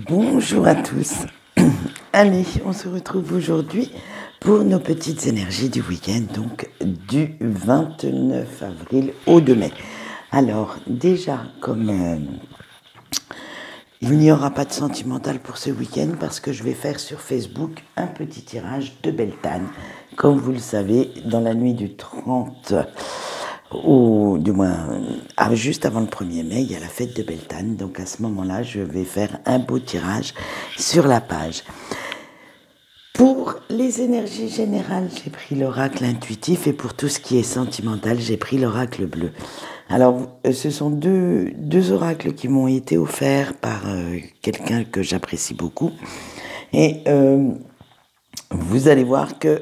Bonjour à tous. Allez, on se retrouve aujourd'hui pour nos petites énergies du week-end, donc du 29 avril au 2 mai. Alors, déjà, comme il n'y aura pas de sentimental pour ce week-end, parce que je vais faire sur Facebook un petit tirage de Beltane. Comme vous le savez, dans la nuit du 30 ou du moins juste avant le 1er mai, il y a la fête de Beltane. Donc à ce moment-là, je vais faire un beau tirage sur la page. Pour les énergies générales, j'ai pris l'oracle intuitif, et pour tout ce qui est sentimental, j'ai pris l'oracle bleu. Alors, ce sont deux oracles qui m'ont été offerts par quelqu'un que j'apprécie beaucoup. Et vous allez voir que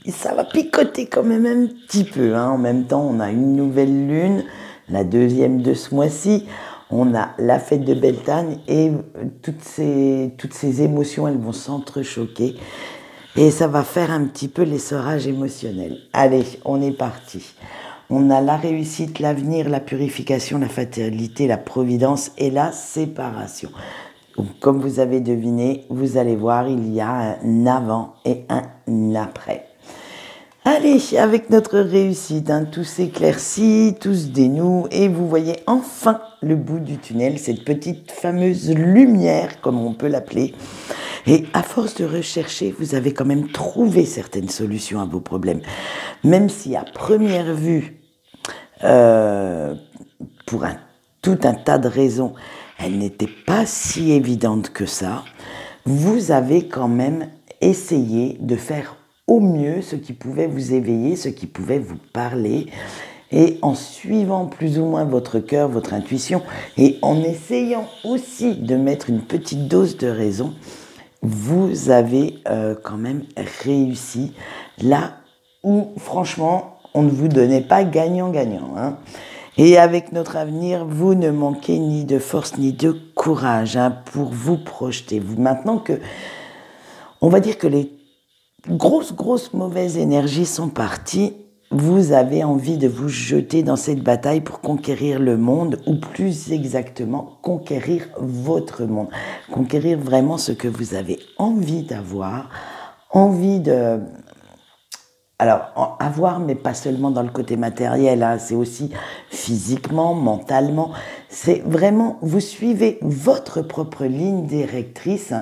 ça va picoter quand même un petit peu. En même temps, on a une nouvelle lune, la deuxième de ce mois-ci. On a la fête de Beltane et toutes ces émotions, elles vont s'entrechoquer. Et ça va faire un petit peu l'essorage émotionnel. Allez, on est parti. On a la réussite, l'avenir, la purification, la fatalité, la providence et la séparation. Donc, comme vous avez deviné, vous allez voir, il y a un avant et un après. Allez, avec notre réussite, tout s'éclaircit, tout se dénoue, et vous voyez enfin le bout du tunnel, cette petite fameuse lumière, comme on peut l'appeler. Et à force de rechercher, vous avez quand même trouvé certaines solutions à vos problèmes. Même si à première vue, pour tout un tas de raisons, elle n'était pas si évidente que ça, vous avez quand même essayé de faire au mieux ce qui pouvait vous éveiller, ce qui pouvait vous parler, et en suivant plus ou moins votre cœur, votre intuition, et en essayant aussi de mettre une petite dose de raison, vous avez quand même réussi là où, franchement, on ne vous donnait pas gagnant-gagnant. Et avec notre avenir, vous ne manquez ni de force ni de courage pour vous projeter. Maintenant que, on va dire que les grosses mauvaises énergies sont parties, vous avez envie de vous jeter dans cette bataille pour conquérir le monde, ou plus exactement, conquérir votre monde. Conquérir vraiment ce que vous avez envie d'avoir, envie de... Alors, avoir, mais pas seulement dans le côté matériel, c'est aussi physiquement, mentalement. C'est vraiment, vous suivez votre propre ligne directrice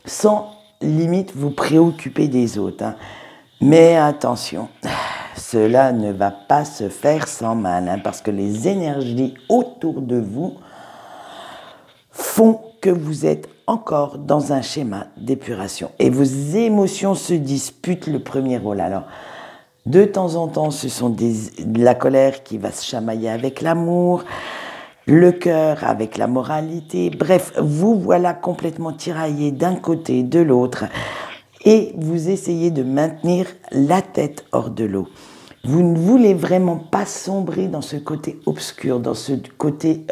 sans limite vous préoccuper des autres. Mais attention, cela ne va pas se faire sans mal, parce que les énergies autour de vous font que vous êtes encore dans un schéma d'épuration. Et vos émotions se disputent le premier rôle. Alors, de temps en temps, ce sont la colère qui va se chamailler avec l'amour, le cœur avec la moralité. Bref, vous voilà complètement tiraillé d'un côté, de l'autre. Et vous essayez de maintenir la tête hors de l'eau. Vous ne voulez vraiment pas sombrer dans ce côté obscur, dans ce côté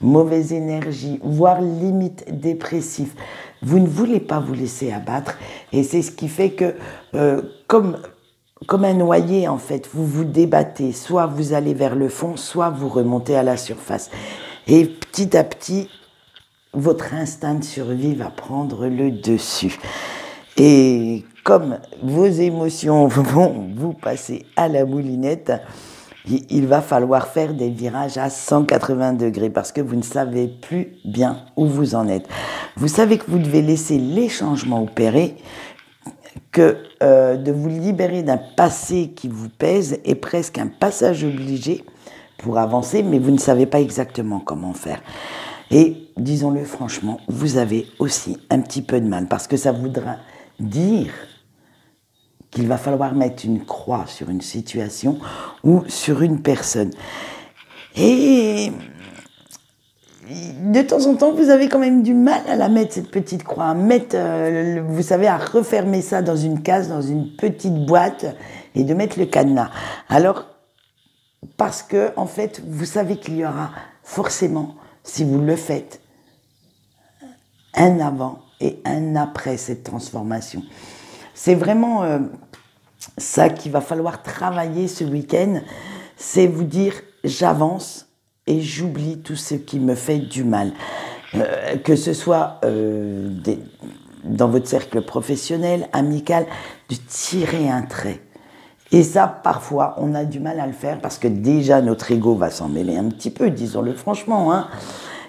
mauvaise énergie, voire limite dépressif. Vous ne voulez pas vous laisser abattre, et c'est ce qui fait que, comme un noyé en fait, vous vous débattez, soit vous allez vers le fond, soit vous remontez à la surface. Et petit à petit, votre instinct de survie va prendre le dessus. Et comme vos émotions vont vous passer à la moulinette, il va falloir faire des virages à 180 degrés, parce que vous ne savez plus bien où vous en êtes. Vous savez que vous devez laisser les changements opérer, que de vous libérer d'un passé qui vous pèse est presque un passage obligé pour avancer, mais vous ne savez pas exactement comment faire. Et disons-le franchement, vous avez aussi un petit peu de mal, parce que ça voudra dire qu'il va falloir mettre une croix sur une situation ou sur une personne. Et de temps en temps, vous avez quand même du mal à la mettre, cette petite croix, à mettre, vous savez, à refermer ça dans une case, dans une petite boîte, et de mettre le cadenas. Alors, parce que, en fait, vous savez qu'il y aura forcément, si vous le faites, un avant et un après cette transformation. C'est vraiment ça qu'il va falloir travailler ce week-end, c'est vous dire j'avance et j'oublie tout ce qui me fait du mal. que ce soit dans votre cercle professionnel, amical, de tirer un trait. Et ça, parfois, on a du mal à le faire parce que déjà notre ego va s'en mêler un petit peu, disons-le franchement. Hein.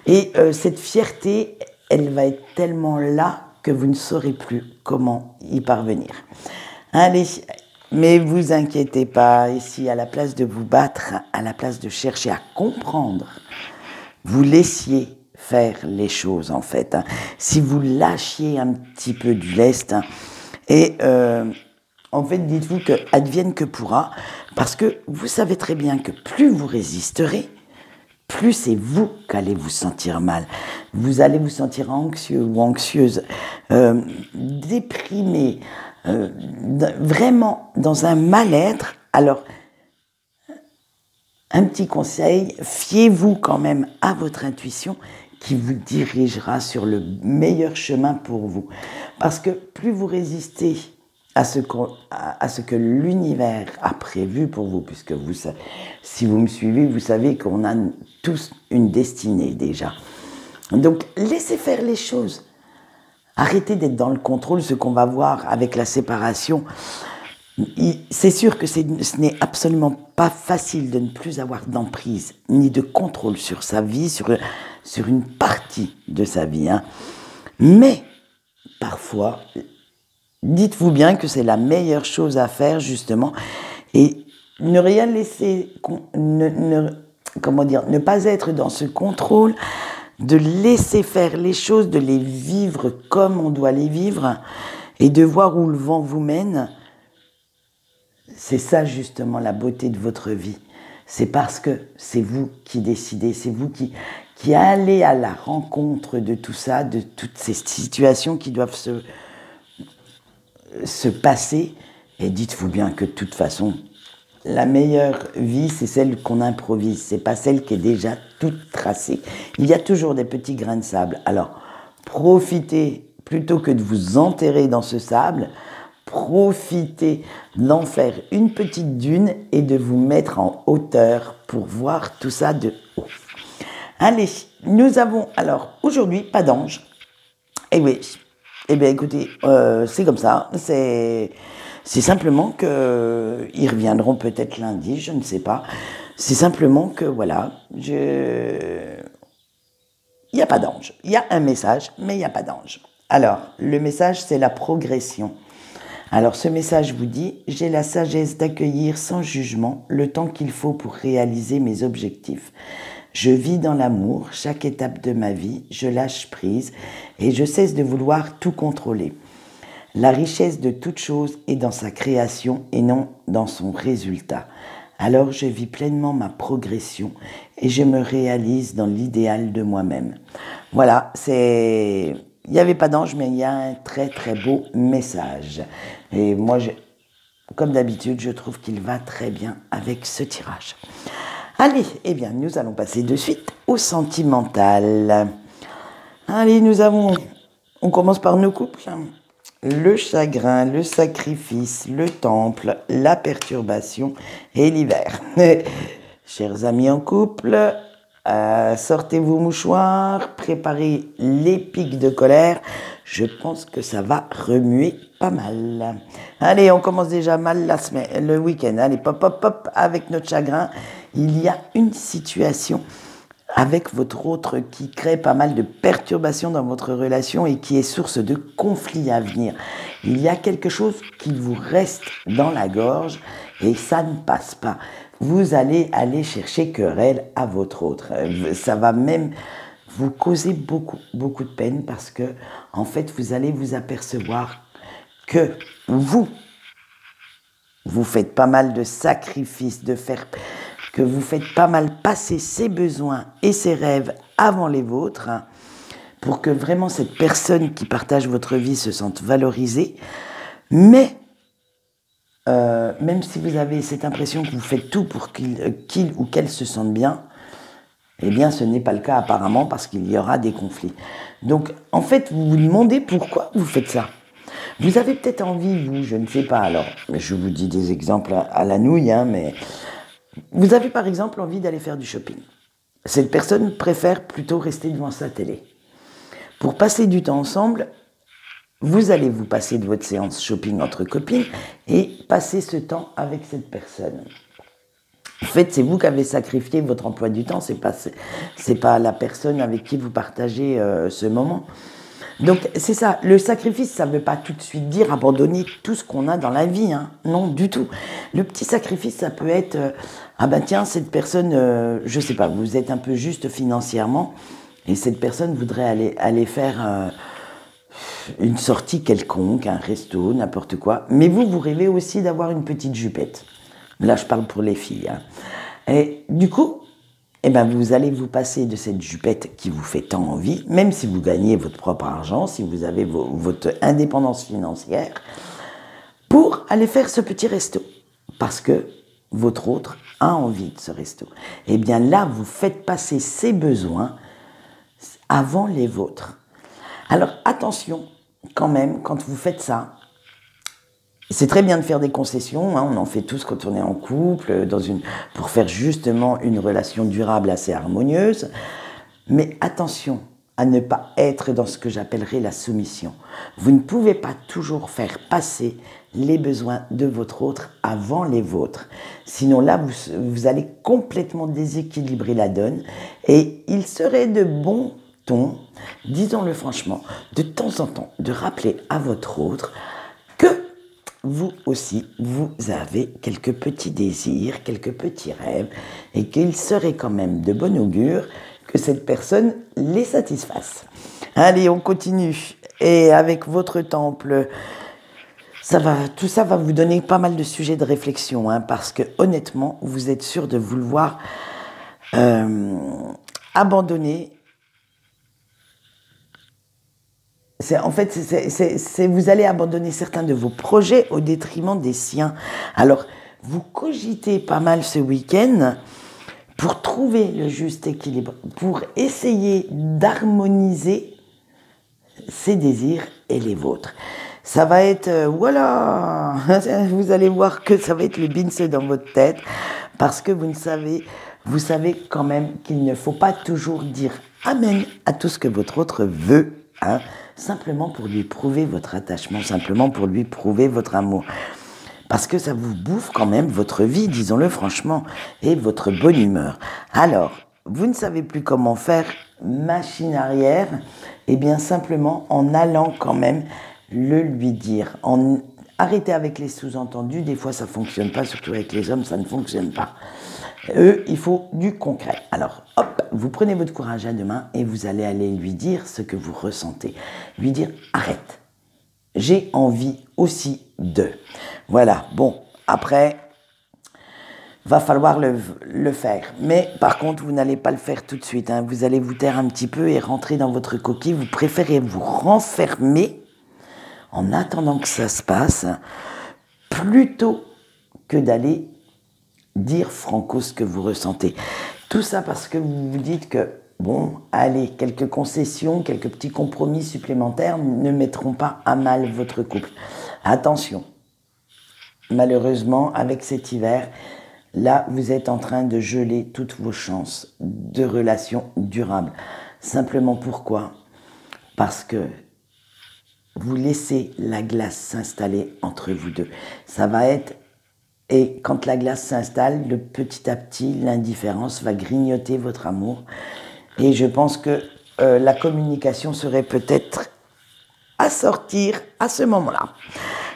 Et cette fierté, elle va être tellement là que vous ne saurez plus comment y parvenir. Allez, mais vous inquiétez pas, ici, à la place de vous battre, à la place de chercher à comprendre, vous laissiez faire les choses en fait. Hein. Si vous lâchiez un petit peu du lest, hein, et en fait, dites-vous que advienne que pourra, parce que vous savez très bien que plus vous résisterez, plus c'est vous qu'allez vous sentir mal. Vous allez vous sentir anxieux ou anxieuse, déprimé, vraiment dans un mal-être. Alors, un petit conseil, fiez-vous quand même à votre intuition qui vous dirigera sur le meilleur chemin pour vous. Parce que plus vous résistez à ce que l'univers a prévu pour vous, puisque vous, si vous me suivez, vous savez qu'on a tous une destinée déjà. Donc, laissez faire les choses. Arrêtez d'être dans le contrôle, ce qu'on va voir avec la séparation. C'est sûr que ce n'est absolument pas facile de ne plus avoir d'emprise, ni de contrôle sur sa vie, sur une partie de sa vie. Hein. Mais, parfois, dites-vous bien que c'est la meilleure chose à faire, justement, et ne rien laisser, ne pas être dans ce contrôle, de laisser faire les choses, de les vivre comme on doit les vivre, et de voir où le vent vous mène. C'est ça, justement, la beauté de votre vie. C'est parce que c'est vous qui décidez, c'est vous qui allez à la rencontre de tout ça, de toutes ces situations qui doivent se passer. Et dites-vous bien que de toute façon, la meilleure vie, c'est celle qu'on improvise. C'est pas celle qui est déjà toute tracée. Il y a toujours des petits grains de sable. Alors, profitez, plutôt que de vous enterrer dans ce sable, profitez d'en faire une petite dune et de vous mettre en hauteur pour voir tout ça de haut. Allez, nous avons alors aujourd'hui pas d'ange. Eh oui, eh bien écoutez, c'est comme ça, c'est simplement qu'ils reviendront peut-être lundi, je ne sais pas. C'est simplement que voilà, il n'y a pas d'ange. Il y a un message, mais il n'y a pas d'ange. Alors, le message, c'est la progression. Alors, ce message vous dit « J'ai la sagesse d'accueillir sans jugement le temps qu'il faut pour réaliser mes objectifs. Je vis dans l'amour, chaque étape de ma vie, je lâche prise et je cesse de vouloir tout contrôler. La richesse de toute chose est dans sa création et non dans son résultat. Alors je vis pleinement ma progression et je me réalise dans l'idéal de moi-même. » Voilà, il n'y avait pas d'ange, mais il y a un très très beau message. Et moi, comme d'habitude, je trouve qu'il va très bien avec ce tirage. Allez, eh bien, nous allons passer de suite au sentimental. Allez, on commence par nos couples. Le chagrin, le sacrifice, le temple, la perturbation et l'hiver. Chers amis en couple, sortez vos mouchoirs, préparez les pics de colère. Je pense que ça va remuer pas mal. Allez, on commence déjà mal le week-end. Allez, pop, pop, pop, avec notre chagrin. Il y a une situation avec votre autre qui crée pas mal de perturbations dans votre relation et qui est source de conflits à venir. Il y a quelque chose qui vous reste dans la gorge et ça ne passe pas. Vous allez aller chercher querelle à votre autre. Ça va même vous causer beaucoup, beaucoup de peine parce que, en fait, vous allez vous apercevoir que vous faites pas mal de sacrifices, que vous faites pas mal passer ses besoins et ses rêves avant les vôtres, hein, pour que vraiment cette personne qui partage votre vie se sente valorisée. Mais, même si vous avez cette impression que vous faites tout pour qu'il ou qu'elle se sente bien, eh bien ce n'est pas le cas apparemment parce qu'il y aura des conflits. Donc, en fait, vous vous demandez pourquoi vous faites ça. Vous avez peut-être envie, vous, je ne sais pas, alors, je vous dis des exemples à la nouille, hein, mais vous avez par exemple envie d'aller faire du shopping. Cette personne préfère plutôt rester devant sa télé. pour passer du temps ensemble, vous allez vous passer de votre séance shopping entre copines et passer ce temps avec cette personne. En fait, c'est vous qui avez sacrifié votre emploi du temps, c'est pas la personne avec qui vous partagez ce moment. Donc c'est ça, le sacrifice, ça ne veut pas tout de suite dire abandonner tout ce qu'on a dans la vie, hein. Non, du tout. Le petit sacrifice, ça peut être, ah ben tiens, cette personne, je sais pas, vous êtes un peu juste financièrement, et cette personne voudrait aller faire une sortie quelconque, un resto, n'importe quoi, mais vous rêvez aussi d'avoir une petite jupette. Là, je parle pour les filles, hein. Et du coup, eh ben, vous allez vous passer de cette jupette qui vous fait tant envie, même si vous gagnez votre propre argent, si vous avez votre indépendance financière, pour aller faire ce petit resto. Parce que votre autre a envie de ce resto. Eh bien là, vous faites passer ses besoins avant les vôtres. Alors attention, quand même, quand vous faites ça, c'est très bien de faire des concessions, hein, on en fait tous quand on est en couple, pour faire justement une relation durable assez harmonieuse. Mais attention à ne pas être dans ce que j'appellerais la soumission. Vous ne pouvez pas toujours faire passer les besoins de votre autre avant les vôtres. Sinon là, vous allez complètement déséquilibrer la donne et il serait de bon ton, disons-le franchement, de temps en temps, de rappeler à votre autre que vous aussi, vous avez quelques petits désirs, quelques petits rêves, et qu'il serait quand même de bon augure que cette personne les satisfasse. Allez, on continue. Et avec votre temple, tout ça va vous donner pas mal de sujets de réflexion, hein, parce que honnêtement, vous êtes sûr de vouloir abandonner. Vous allez abandonner certains de vos projets au détriment des siens. Alors, vous cogitez pas mal ce week-end pour trouver le juste équilibre, pour essayer d'harmoniser ses désirs et les vôtres. Ça va être, voilà, vous allez voir que ça va être le bins dans votre tête, parce que vous savez quand même qu'il ne faut pas toujours dire amen à tout ce que votre autre veut, hein, simplement pour lui prouver votre attachement, simplement pour lui prouver votre amour. Parce que ça vous bouffe quand même votre vie, disons-le franchement, et votre bonne humeur. Alors, vous ne savez plus comment faire, machine arrière, et bien simplement en allant quand même le lui dire. Arrêtez avec les sous-entendus, des fois ça ne fonctionne pas, surtout avec les hommes, ça ne fonctionne pas. Il faut du concret. Alors, hop, vous prenez votre courage à deux mains et vous allez aller lui dire ce que vous ressentez. Lui dire, arrête, j'ai envie aussi de. Voilà, bon, après, va falloir le faire. Mais par contre, vous n'allez pas le faire tout de suite, hein. Vous allez vous taire un petit peu et rentrer dans votre coquille. Vous préférez vous renfermer en attendant que ça se passe, plutôt que d'aller dire franco ce que vous ressentez. Tout ça parce que vous vous dites que, bon, allez, quelques concessions, quelques petits compromis supplémentaires ne mettront pas à mal votre couple. Attention, malheureusement, avec cet hiver, là, vous êtes en train de geler toutes vos chances de relations durables. Simplement pourquoi ? Parce que vous laissez la glace s'installer entre vous deux. Ça va être... Et quand la glace s'installe, petit à petit, l'indifférence va grignoter votre amour. Et je pense que la communication serait peut-être à sortir à ce moment-là.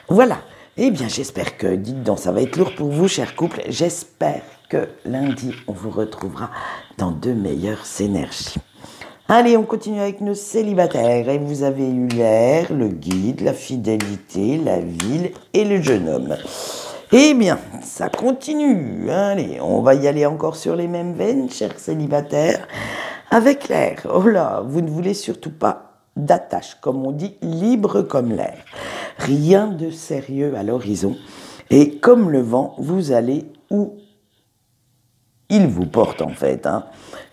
Voilà. Eh bien, j'espère que, dites donc, ça va être lourd pour vous, chers couples. J'espère que lundi, on vous retrouvera dans de meilleures énergies. Allez, on continue avec nos célibataires. Et vous avez eu l'air, le guide, la fidélité, la ville et le jeune homme. Eh bien, ça continue. Allez, on va y aller encore sur les mêmes veines, chers célibataires, avec l'air. Oh là, vous ne voulez surtout pas d'attache, comme on dit, libre comme l'air. Rien de sérieux à l'horizon. Et comme le vent, vous allez où il vous porte en fait, hein.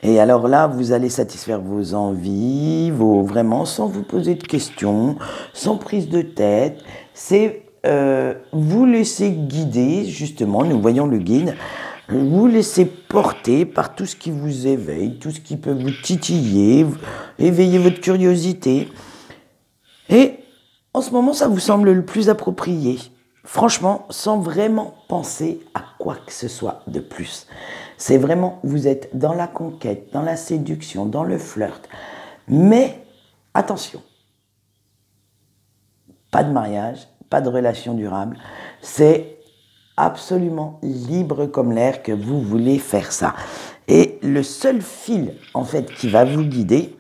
Et alors là, vous allez satisfaire vos envies, vraiment sans vous poser de questions, sans prise de tête. C'est vous laisser guider, justement, nous voyons le guide, Vous laissez porter par tout ce qui vous éveille, tout ce qui peut vous titiller, éveiller votre curiosité. Et en ce moment, ça vous semble le plus approprié. Franchement, sans vraiment penser à quoi que ce soit de plus. C'est vraiment, vous êtes dans la conquête, dans la séduction, dans le flirt. Mais attention, pas de mariage, pas de relation durable. C'est absolument libre comme l'air que vous voulez faire ça. Et le seul fil, en fait, qui va vous guider,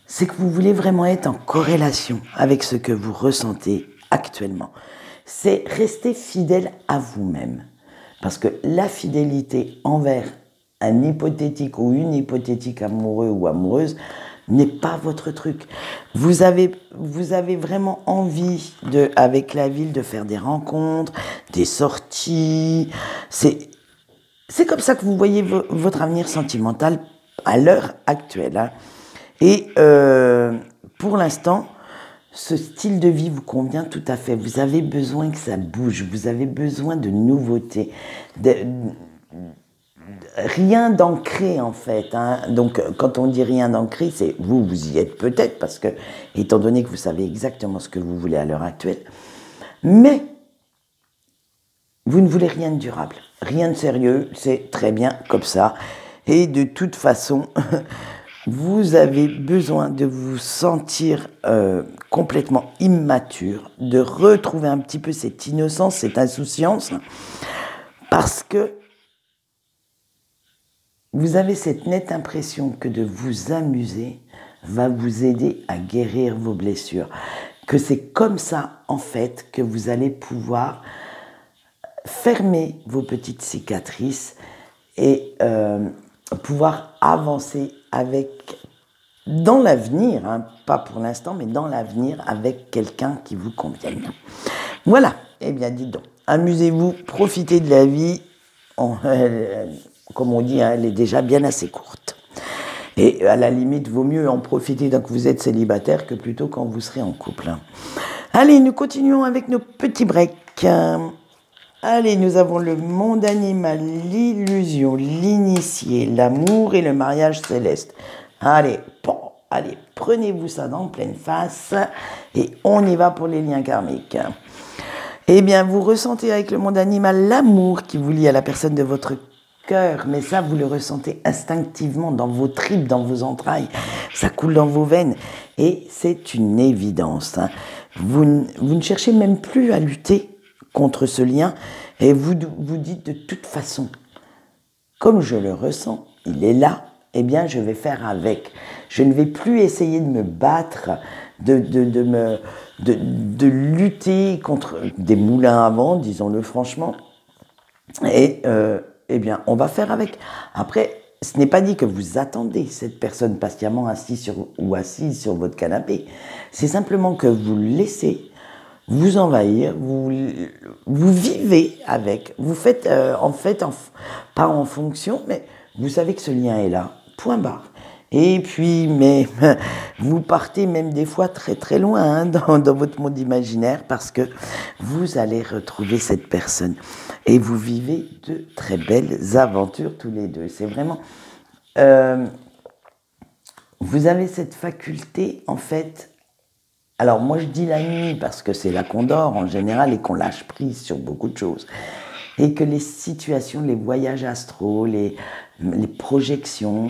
c'est que vous voulez vraiment être en corrélation avec ce que vous ressentez actuellement. C'est rester fidèle à vous-même. Parce que la fidélité envers un hypothétique ou une hypothétique amoureux ou amoureuse n'est pas votre truc. Vous avez vraiment envie, avec la ville, de faire des rencontres, des sorties. C'est comme ça que vous voyez votre avenir sentimental à l'heure actuelle. Hein. Et pour l'instant, ce style de vie vous convient tout à fait. Vous avez besoin que ça bouge, vous avez besoin de nouveautés, rien d'ancré en fait. Hein. Donc quand on dit rien d'ancré, c'est vous y êtes peut-être parce que, étant donné que vous savez exactement ce que vous voulez à l'heure actuelle, mais vous ne voulez rien de durable, rien de sérieux, c'est très bien comme ça. Et de toute façon, vous avez besoin de vous sentir complètement immature, de retrouver un petit peu cette innocence, cette insouciance, parce que vous avez cette nette impression que de vous amuser va vous aider à guérir vos blessures. Que c'est comme ça, en fait, que vous allez pouvoir fermer vos petites cicatrices et pouvoir avancer dans l'avenir, hein, pas pour l'instant, mais dans l'avenir, avec quelqu'un qui vous convienne. Voilà, eh bien, dites donc, amusez-vous, profitez de la vie. Comme on dit, hein, elle est déjà bien assez courte. Et à la limite, vaut mieux en profiter tant que vous êtes célibataire que plutôt quand vous serez en couple. Allez, nous continuons avec nos petits breaks. Allez, nous avons le monde animal, l'illusion, l'initié, l'amour et le mariage céleste. Allez, prenez-vous ça dans pleine face et on y va pour les liens karmiques. Eh bien, vous ressentez avec le monde animal l'amour qui vous lie à la personne de votre cœur, mais ça, vous le ressentez instinctivement dans vos tripes, dans vos entrailles, ça coule dans vos veines et c'est une évidence. Hein. Vous ne cherchez même plus à lutter contre ce lien et vous dites de toute façon, comme je le ressens, il est là, eh bien je vais faire avec. Je ne vais plus essayer de me battre, de lutter contre des moulins à vent, disons-le franchement, et eh bien on va faire avec. Après, ce n'est pas dit que vous attendez cette personne patiemment assise sur votre canapé, c'est simplement que vous laissez vous envahir, vous vivez avec, vous faites pas en fonction, mais vous savez que ce lien est là, point barre. Et puis, mais vous partez même des fois très très loin hein, dans votre monde imaginaire parce que vous allez retrouver cette personne et vous vivez de très belles aventures tous les deux. C'est vraiment, vous avez cette faculté en fait. Alors moi je dis la nuit parce que c'est là qu'on dort en général et qu'on lâche prise sur beaucoup de choses. Et que les situations, les voyages astraux, les projections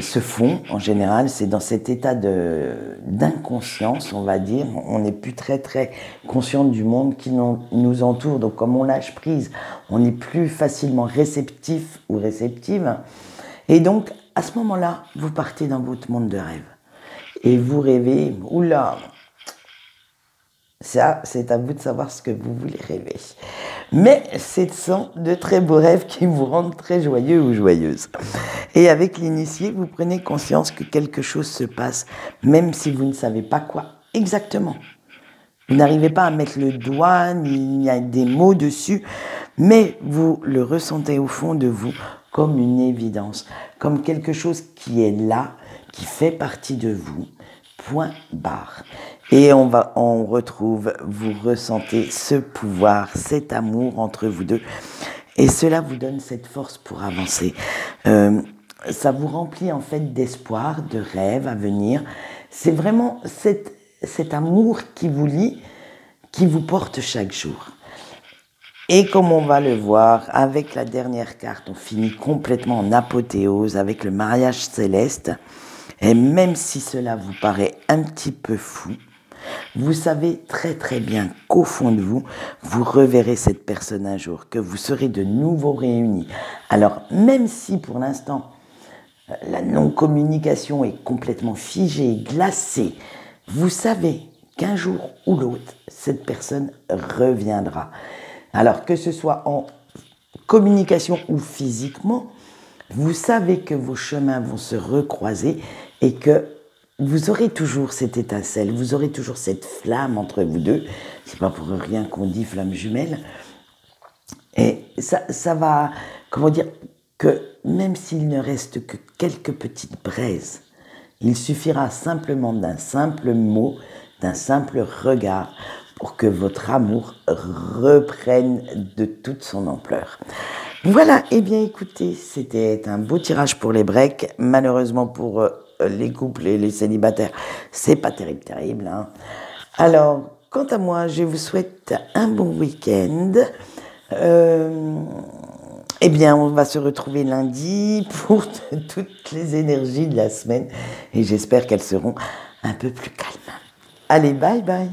se font en général, c'est dans cet état d'inconscience, on va dire. On n'est plus très très conscient du monde qui nous entoure. Donc comme on lâche prise, on est plus facilement réceptif ou réceptive. Et donc à ce moment-là, vous partez dans votre monde de rêve. Et vous rêvez, oula, ça, c'est à vous de savoir ce que vous voulez rêver. Mais ce sont de très beaux rêves qui vous rendent très joyeux ou joyeuse. Et avec l'initié, vous prenez conscience que quelque chose se passe, même si vous ne savez pas quoi exactement. Vous n'arrivez pas à mettre le doigt, ni à des mots dessus, mais vous le ressentez au fond de vous comme une évidence, comme quelque chose qui est là, qui fait partie de vous, point barre. Et on retrouve, vous ressentez ce pouvoir, cet amour entre vous deux. Et cela vous donne cette force pour avancer. Ça vous remplit en fait d'espoir, de rêves à venir. C'est vraiment cet amour qui vous lie, qui vous porte chaque jour. Et comme on va le voir, avec la dernière carte, on finit complètement en apothéose avec le mariage céleste. Et même si cela vous paraît un petit peu fou, vous savez très très bien qu'au fond de vous, vous reverrez cette personne un jour, que vous serez de nouveau réunis. Alors même si pour l'instant, la non-communication est complètement figée, glacée, vous savez qu'un jour ou l'autre, cette personne reviendra. Alors que ce soit en communication ou physiquement, vous savez que vos chemins vont se recroiser et que vous aurez toujours cette étincelle, vous aurez toujours cette flamme entre vous deux. C'est pas pour rien qu'on dit flamme jumelle. Et ça va, comment dire, que même s'il ne reste que quelques petites braises, il suffira simplement d'un simple mot, d'un simple regard pour que votre amour reprenne de toute son ampleur. Voilà, eh bien écoutez, c'était un beau tirage pour les breaks. Malheureusement pour les couples et les célibataires, c'est pas terrible. Hein. Alors, quant à moi, je vous souhaite un bon week-end. Eh bien, on va se retrouver lundi pour toutes les énergies de la semaine et j'espère qu'elles seront un peu plus calmes. Allez, bye bye.